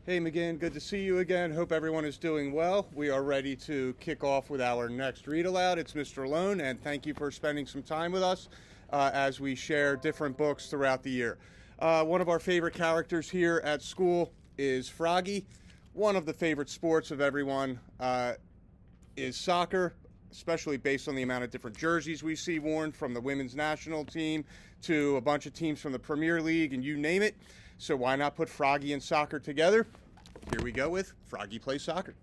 Hey McGinn, good to see you again. Hope everyone is doing well. We are ready to kick off with our next read aloud. It's Mr. Lohn, and thank you for spending some time with us as we share different books throughout the year. One of our favorite characters here at school is Froggy. One of the favorite sports of everyone is soccer, especially based on the amount of different jerseys we see worn, from the women's national team to a bunch of teams from the Premier League and you name it. So why not put Froggy and soccer together? Here we go with Froggy Plays Soccer.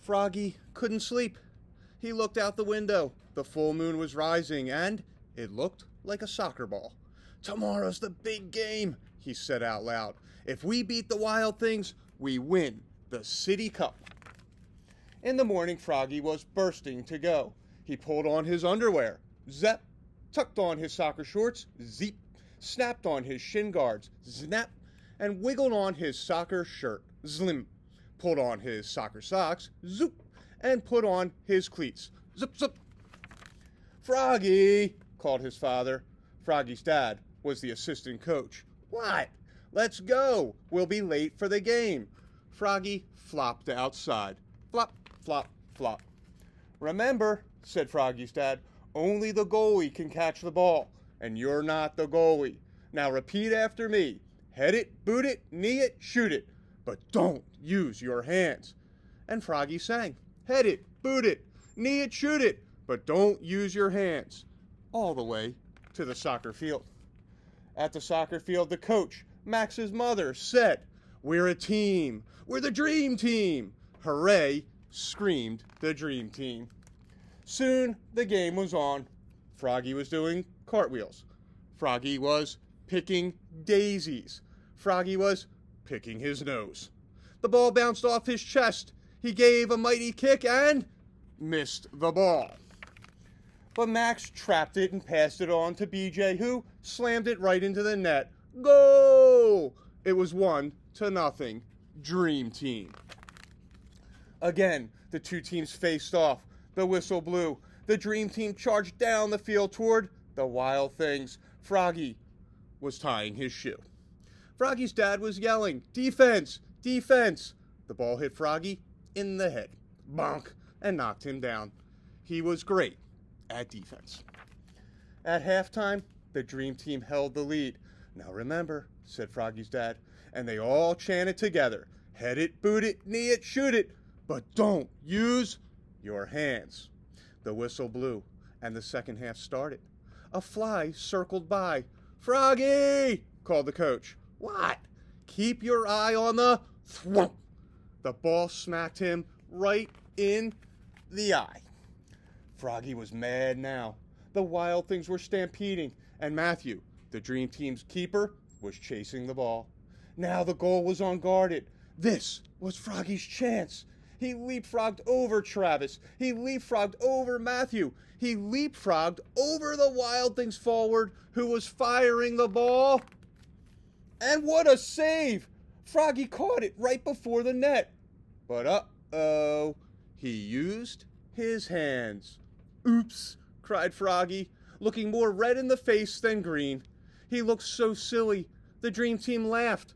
Froggy couldn't sleep. He looked out the window. The full moon was rising and it looked like a soccer ball. "Tomorrow's the big game," he said out loud. "If we beat the Wild Things, we win the City Cup." In the morning, Froggy was bursting to go. He pulled on his underwear. Zep. Tucked on his soccer shorts, zeep, snapped on his shin guards, snap, and wiggled on his soccer shirt, zlim, pulled on his soccer socks, zoop, and put on his cleats, zip, zip. "Froggy," called his father. Froggy's dad was the assistant coach. "What?" "Let's go. We'll be late for the game." Froggy flopped outside. Flop, flop, flop. "Remember," said Froggy's dad, "only the goalie can catch the ball, and you're not the goalie. Now repeat after me. Head it, boot it, knee it, shoot it, but don't use your hands." And Froggy sang, "Head it, boot it, knee it, shoot it, but don't use your hands," all the way to the soccer field. At the soccer field, the coach, Max's mother, said, "We're a team. We're the dream team." "Hooray," screamed the dream team. Soon the game was on. Froggy was doing cartwheels. Froggy was picking daisies. Froggy was picking his nose. The ball bounced off his chest. He gave a mighty kick and missed the ball. But Max trapped it and passed it on to BJ, who slammed it right into the net. Goal! It was 1-0. Dream team. Again, the two teams faced off. The whistle blew. The dream team charged down the field toward the Wild Things. Froggy was tying his shoe. Froggy's dad was yelling, "Defense! Defense!" The ball hit Froggy in the head. Bonk! And knocked him down. He was great at defense. At halftime, the dream team held the lead. "Now remember," said Froggy's dad, and they all chanted together, "Head it, boot it, knee it, shoot it, but don't use your hands." The whistle blew, and the second half started. A fly circled by. "Froggy!" called the coach. "What?" "Keep your eye on the thwomp." The ball smacked him right in the eye. Froggy was mad now. The Wild Things were stampeding, and Matthew, the dream team's keeper, was chasing the ball. Now the goal was unguarded. This was Froggy's chance. He leapfrogged over Travis. He leapfrogged over Matthew. He leapfrogged over the Wild Things forward, who was firing the ball. And what a save! Froggy caught it right before the net. But uh-oh, he used his hands. "Oops," cried Froggy, looking more red in the face than green. He looked so silly. The dream team laughed.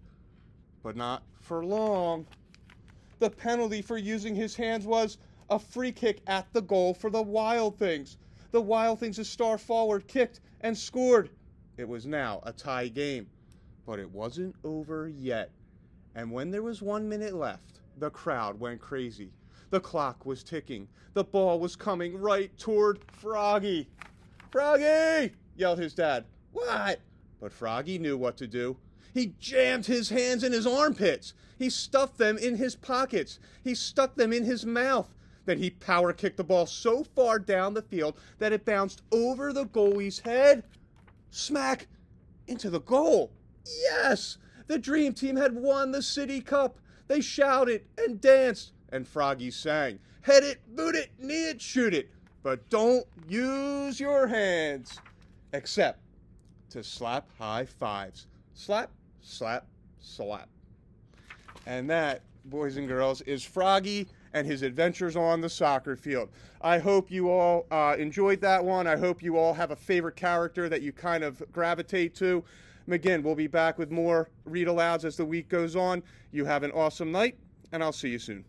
But not for long. The penalty for using his hands was a free kick at the goal for the Wild Things. The Wild Things' star forward kicked and scored. It was now a tie game. But it wasn't over yet. And when there was 1 minute left, the crowd went crazy. The clock was ticking. The ball was coming right toward Froggy. "Froggy!" yelled his dad. "What?" But Froggy knew what to do. He jammed his hands in his armpits. He stuffed them in his pockets. He stuck them in his mouth. Then he power kicked the ball so far down the field that it bounced over the goalie's head. Smack! Into the goal. Yes! The dream team had won the City Cup. They shouted and danced, and Froggy sang, "Head it, boot it, knee it, shoot it, but don't use your hands, except to slap high fives." Slap, slap, slap. And that, boys and girls, is Froggy and his adventures on the soccer field. I hope you all enjoyed that one. I hope you all have a favorite character that you kind of gravitate to. Again, we'll be back with more read-alouds as the week goes on. You have an awesome night, and I'll see you soon.